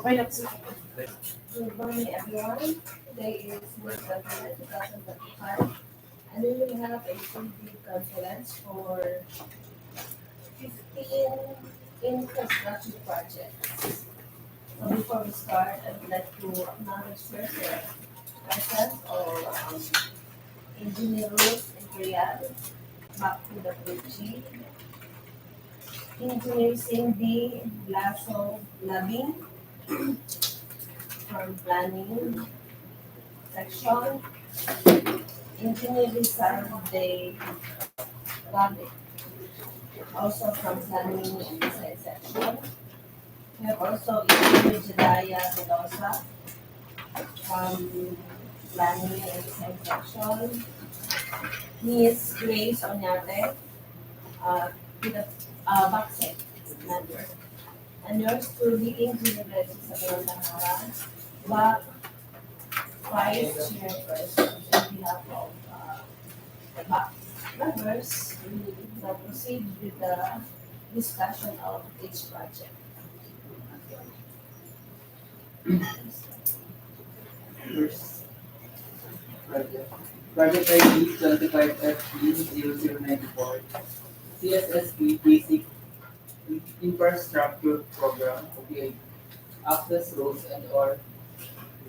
Good morning, everyone. Today is Resettlement 2025, and we will have a full-day conference for 15 infrastructure projects. So before we start, I would like to acknowledge first the presence of Engineer Ruth Imperial, back to the Brgy, Engineer Cindy Lasso Labing from Planning Section, Engineer Design de Public, also from Planning and Design Section. We have also Engineer Jedaya Mendoza from Planning and Design Section, Ms. Grace Oñate, with the Backsec member, and yours truly, Engineer Regis Sabron back Vice Chairperson on behalf of the back members. We will now proceed with the discussion of each project. First project. Project ID 25FP0094. CSSP Basic Infrastructure Program, okay. Access roads and or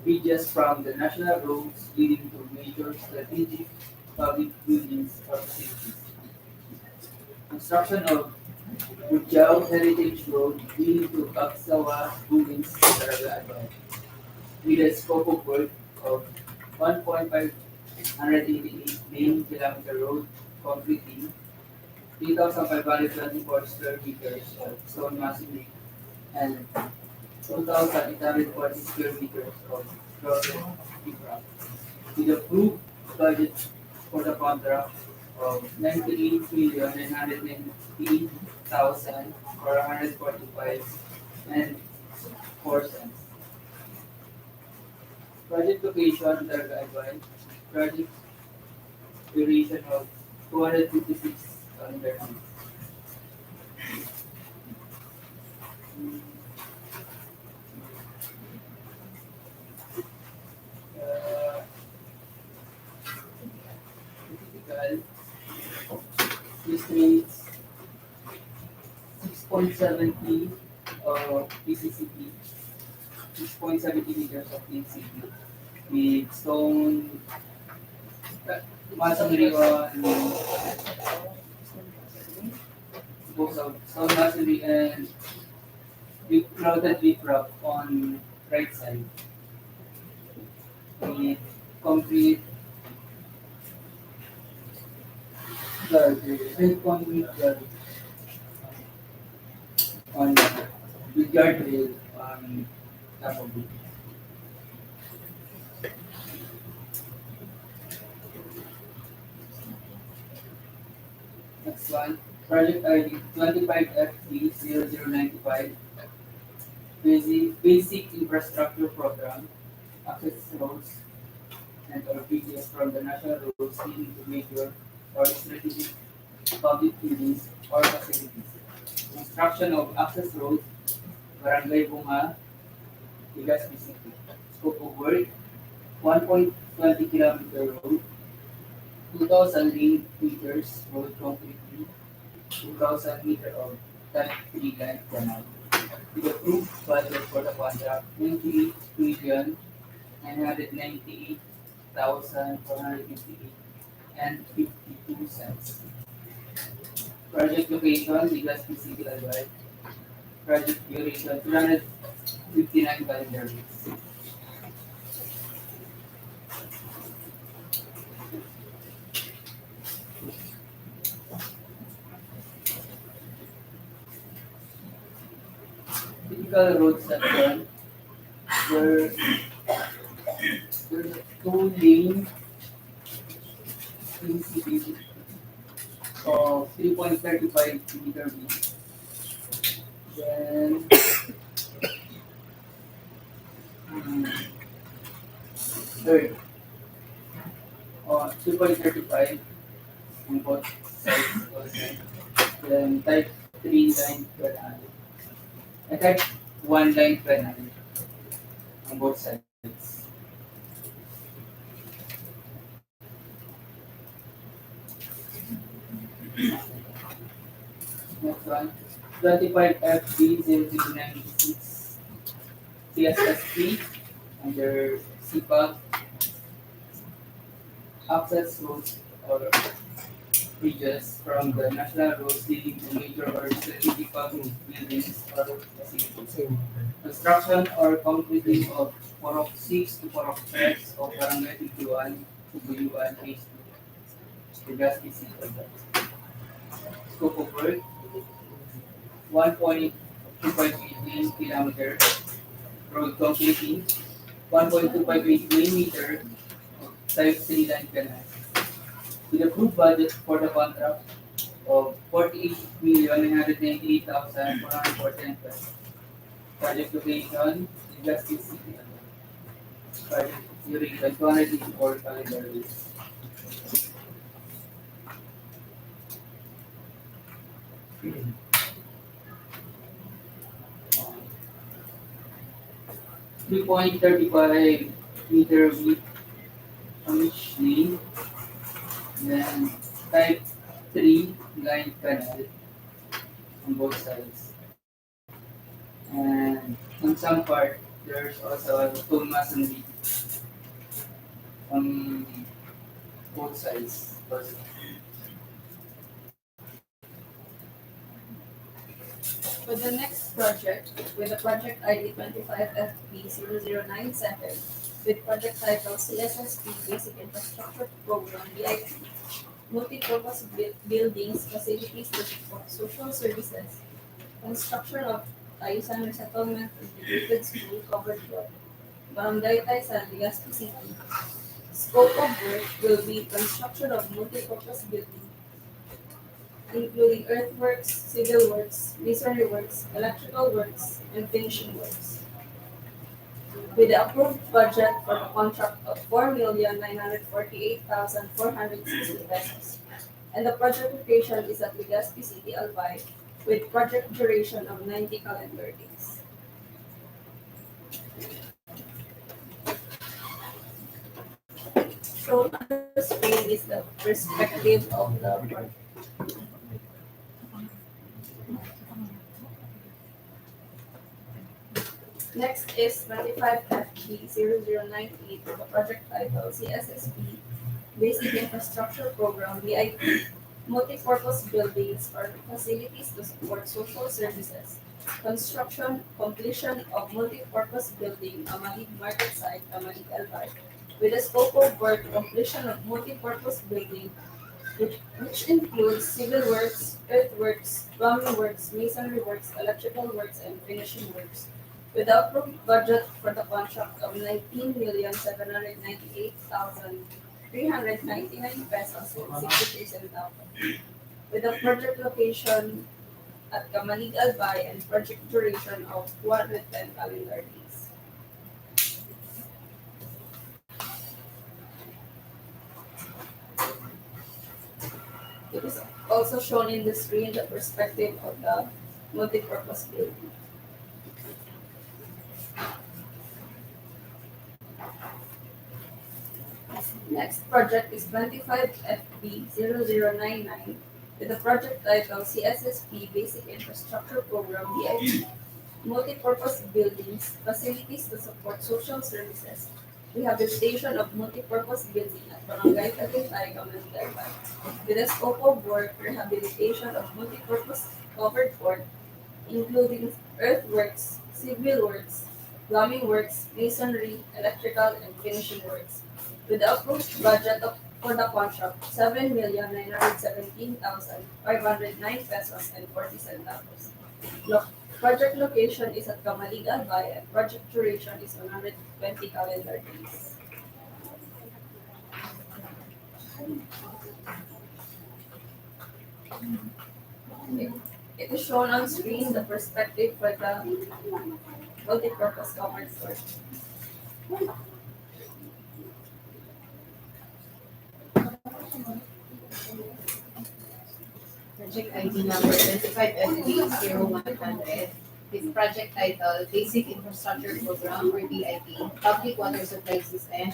bridges from the national roads leading to major strategic public buildings or facilities. Construction of Budiao Heritage Road leading to Cagsawa buildings, Daraga, with a scope of work of 1.588 main kilometer road completing 3,524 square meters of stone masonry and 2,840 square meters of broken infra. With a approved budget for the contract of 98,990,445 and 4 cents. Project location Daraga, project duration of 256 calendar days. Typical estimates 6.70 PCCP, 6.70 meters of PCCP with stone masonry on both of stone masonry and with crowded riprap on right side with concrete red concrete guard on with guardrail on top of it. Next one, project ID 25FP0095, basic infrastructure program, access roads and or bridges from the national roads leading to major or strategic public buildings or facilities. Construction of access roads, Barangay Bonga, Legazpi City. Scope of work, 1.20 kilometer road, 2,000 lane meters road concrete, 2,000 meter of type 3 line canal. With approved budget for the contract, 98,998,458 and 52 cents. Project location, Legazpi City, Albay. Project duration, 259 calendar days. Typical road section, there's a two-lane PCB of 3.35 meter width. Then third, 2.35 on both sides also. Then type 3 line per annum. Type 1 line per annum. on both sides. Next one, 25 FB 00986 CSSP under SIPAG access roads or bridges from the national roads leading to major or strategic public buildings or facilities. Construction or completing of Purok 6 to Purok 3 of Barangay Buyuan to Buyuan Phase 2. Legazpi City. Scope of work 1.258 kilometer road completing 1.258 meter of type 3 line canal with approved budget for the contract of 48,998,414 pesos. Project location Legazpi City. Project duration 284 calendar days. Three point 35 meter width on each lane, then type 3 line canal on both sides. And on some part, there's also a full masonry on both sides. For the next project, with the project ID 25FP0097, with project title CSSP Basic Infrastructure Program BIP, multi-purpose buildings, facilities to support social services, construction of Taysan Resettlement Integrated School covered work, Barangay Taysan, Legazpi City. Scope of work will be construction of multi-purpose buildings including earthworks, civil works, masonry works, electrical works, and finishing works. With the approved budget for the contract of 4,948,460 pesos. And the project location is at Legazpi City, Albay, with project duration of 90 calendar days. Shown on the screen is the perspective of the project. Next is 25FG0098 for the project title CSSP Basic Infrastructure Program BIP, multi-purpose buildings or facilities to support social services, construction, completion of multi-purpose building, Amalig Market Site, Amalig Albay, with a scope of work completion of multi-purpose building which includes civil works, earthworks, plumbing works, masonry works, electrical works, and finishing works, with the approved budget for the contract of 19,798,399 pesos and 63 centavos, with a project location at Kamalig Albay and project duration of 210 calendar days. It is also shown in the screen the perspective of the multi-purpose building. Next project is 25FB0099 with the project title CSSP Basic Infrastructure Program BIP, multi-purpose buildings, facilities to support social services, rehabilitation of multi-purpose building at Barangay Taysan, with a scope of work rehabilitation of multi-purpose covered work, including earthworks, civil works, plumbing works, masonry, electrical, and finishing works, with the approved budget for the contract 7,917,509 pesos and 40 centavos. Project location is at Kamalig Albay and project duration is 120 calendar days. It is shown on screen the perspective for the multi-purpose covered work. Project ID number 25FB0100 with project title Basic Infrastructure Program or BIP, Public Water Supply System,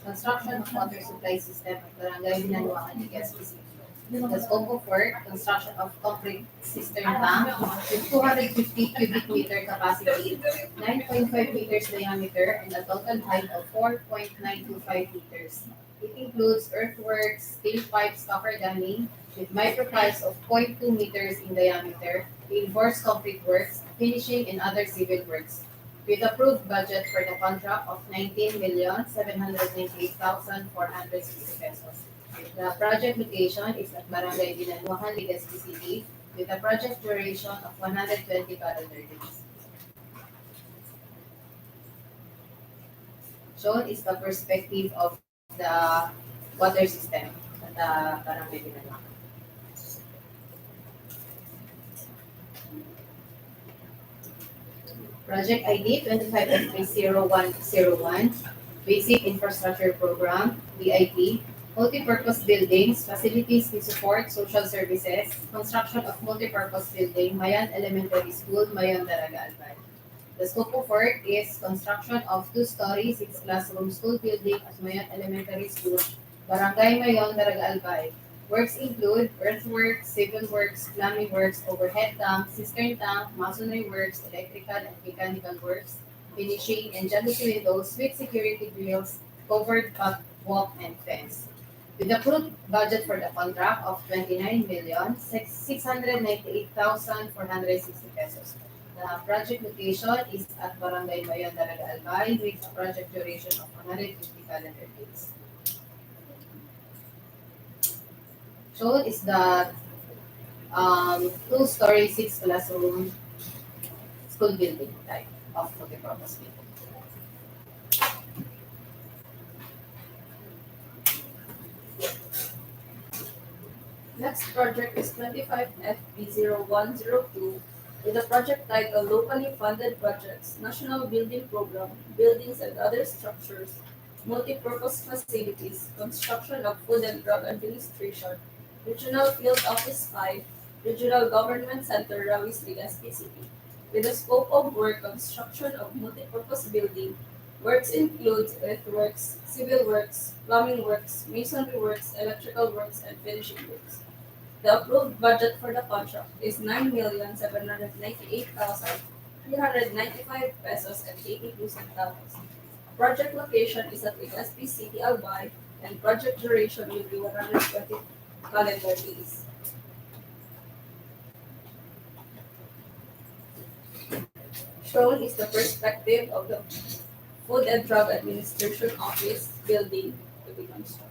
Construction of Water Supply System at Barangay Binanuangan, Legazpi City. The scope of work, construction of concrete cistern tank with 250 cubic meter capacity, 9.5 meters diameter, and a total height of 4.925 meters. It includes earthworks, steel pipes, copper damming, with micropipes of 0.2 meters in diameter, reinforced concrete works, finishing, and other civil works. With approved budget for the contract of 19,798,460 pesos. The project location is at Barangay Binanuangan, Legazpi City, with a project duration of 120 calendar days. Shown is the perspective of the water system at the Barangay Binanuangan. Project ID 25F30101, Basic Infrastructure Program, BIP, Multipurpose Buildings, Facilities to Support Social Services, Construction of Multipurpose Building, Mayan Elementary School, Mayan Daraga, Albay. The scope of work is construction of two-story, six-classroom school building at Mayan Elementary School, Barangay Mayon, Daraga, Albay. Works include earthworks, civil works, plumbing works, overhead tank, cistern tank, masonry works, electrical and mechanical works, finishing, and jalousie windows with security grills, covered walk and fence. With approved budget for the contract of 29,698,460 pesos. The project location is at Barangay Bayan, Daraga, Albay, with a project duration of 150 calendar days. Shown is the two-story, six-classroom school building type of multipurpose building. Next project is 25FP0102 with the project title Locally Funded Projects, National Building Program, Buildings and Other Structures, Multipurpose Facilities, Construction of Food and Drug Administration, Regional Field Office 5, Regional Government Center, Rawis, Legazpi City. With the scope of work, construction of multipurpose building, works includes earthworks, civil works, plumbing works, masonry works, electrical works, and finishing works. The approved budget for the contract is 9,798,395 pesos and 82 centavos. Project location is at Legazpi City, Albay, and project duration will be 120 calendar days. Shown is the perspective of the Food and Drug Administration Office building to be constructed.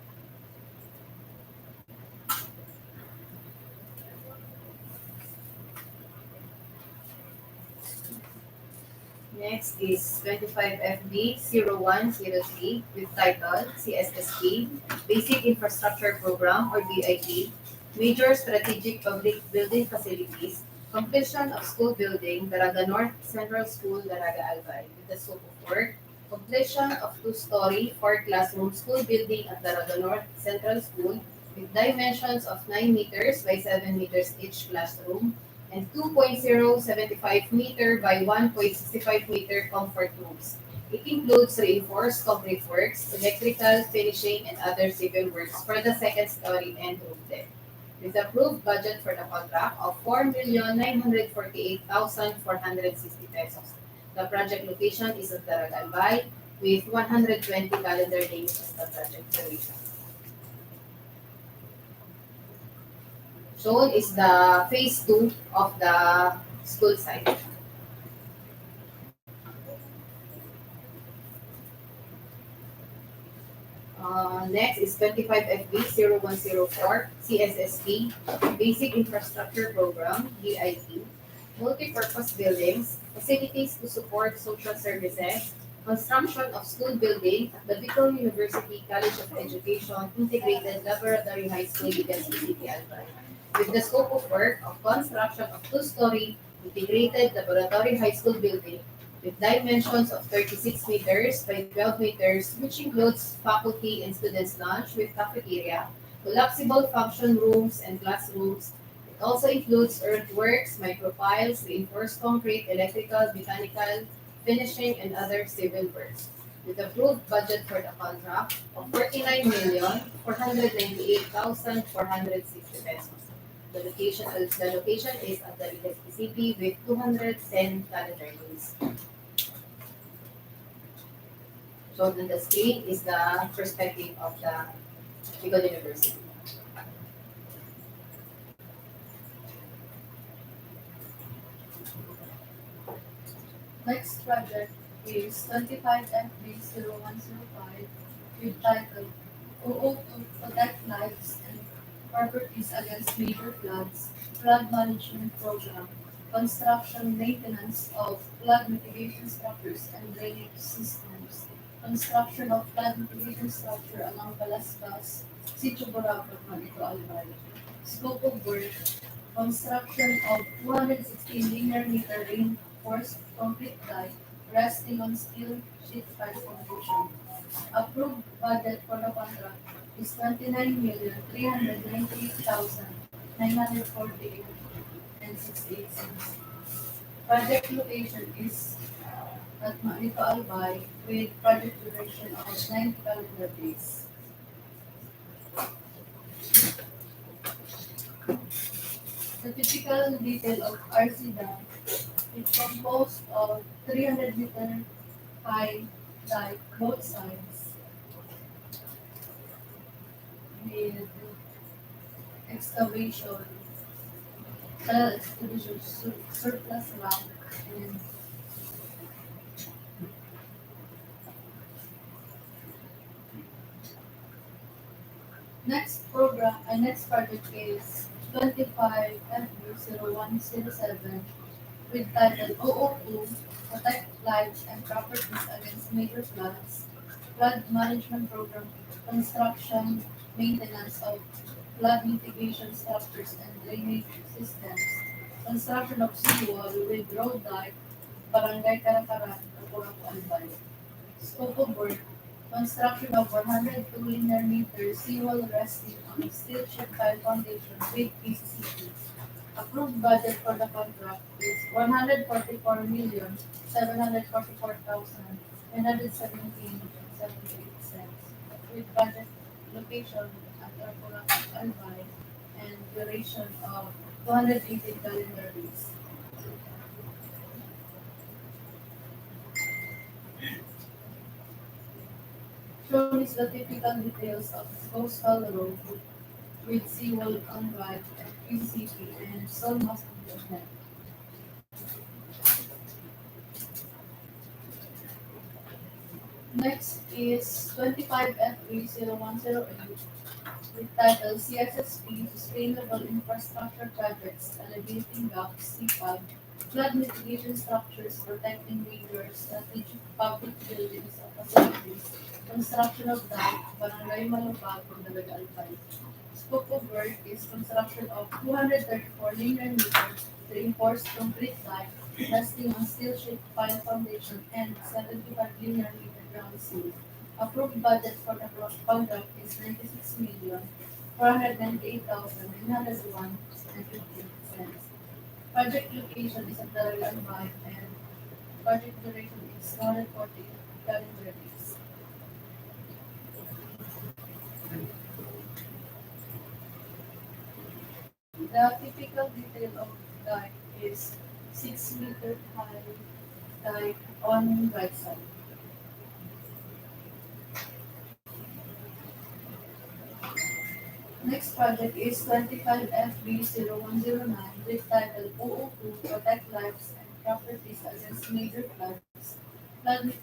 Next is 25FB0103 with title CSSP, Basic Infrastructure Program or BIP, Major Strategic Public Building Facilities, Completion of School Building, Daraga North Central School, Daraga, Albay, with the scope of work, completion of two-story, four-classroom school building at Daraga North Central School with dimensions of 9 meters by 7 meters each classroom, and 2.075 meter by 1.65 meter comfort rooms. It includes reinforced concrete works, electrical, finishing, and other civil works for the second story and roof deck. With approved budget for the contract of 4,948,460 pesos. The project location is at Daraga, Albay, with 120 calendar days as the project duration. Shown is the phase 2 of the school site. Next is 25FB0104 CSSP, Basic Infrastructure Program, BIP, Multipurpose Buildings, Facilities to Support Social Services, Construction of School Building at the Bicol University College of Education Integrated Laboratory High School, Legazpi City, Albay. With the scope of work of construction of two-story integrated laboratory high school building with dimensions of 36 meters by 12 meters, which includes faculty and students' lunch with cafeteria, collapsible function rooms and classrooms, It also includes earthworks, micropiles, reinforced concrete, electrical, mechanical, finishing, and other civil works. With approved budget for the contract of 49,498,460 pesos. The location is at the Legazpi City with 210 calendar days. Shown on the screen is the perspective of the Legal University. Next project is 25FB0105 with title OO to Protect Lives and Properties Against Major Floods, Flood Management Program, Construction Maintenance of Flood Mitigation Structures and Drainage Systems, Construction of Flood Mitigation Structure along Balaspas, Sitio Boracay, Manito Albay. Scope of work, construction of 216 linear meter reinforced concrete pipe resting on steel sheet pipe foundation. Approved budget for the contract is 29,398,948 and 68 cents. Project location is at Manito Albay with project duration of 90 calendar days. The typical detail of RC dam is composed of 300-meter high dike both sides with excavation, surplus rock, and next project is 25 FB0107 with title OO2 Protect Lives and Properties Against Major Floods, Flood Management Program, Construction, Maintenance of Flood Mitigation Structures and Drainage Systems, Construction of Seawall with Road Dike, Barangay Karakaran, Purok, Albay. Scope of work, construction of 102 linear meter seawall resting on steel sheet pile foundation with PCCP. Approved budget for the contract is 144,744,917.78 with budget location at Purok, Albay and duration of 280 calendar days. Shown is the typical details of coastal road with seawall on right, PCP, and stone masking net. Next is 25FB0108 with title CSSP Sustainable Infrastructure Projects Alleviating Gaps, SIPAG, Flood Mitigation Structures Protecting Major Strategic Public Buildings and Facilities, Construction of Dike, Barangay Malupag, Daraga Albay. Scope of work is construction of 234 linear meters reinforced concrete pipe resting on steel sheet pile foundation and 75 linear meter ground seal. Approved budget for the contract is 96,498,901 and 15 cents. Project location is at Daraga Albay and project duration is 140 calendar days. The typical detail of dike is 6 meter high dike on right side. Next project is 25FB0109 with title OO2 Protect Lives and Properties Against Major Floods, Flood,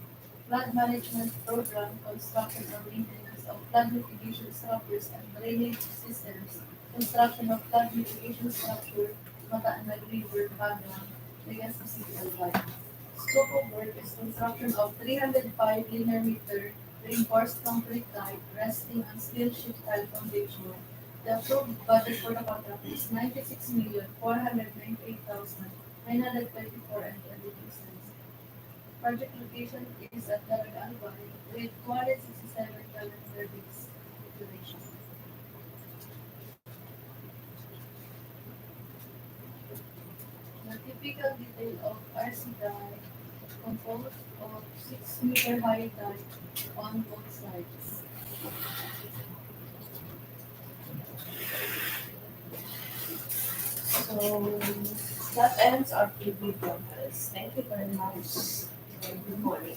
Flood Management Program, Construction and Maintenance of Flood Mitigation Structures and Drainage Systems, Construction of Flood Mitigation Structure, Mataanag River, Bonga, Legazpi City, Albay. Scope of work is construction of 305 linear meter reinforced concrete pipe resting on steel sheet tile foundation. The approved budget for the contract is 96,498,924 and 22 cents. Project location is at Daraga Albay with 267 calendar days duration. The typical detail of RC dye composed of 6-meter high dike on both sides. So that ends our preview, progress. Thank you very much. And good morning.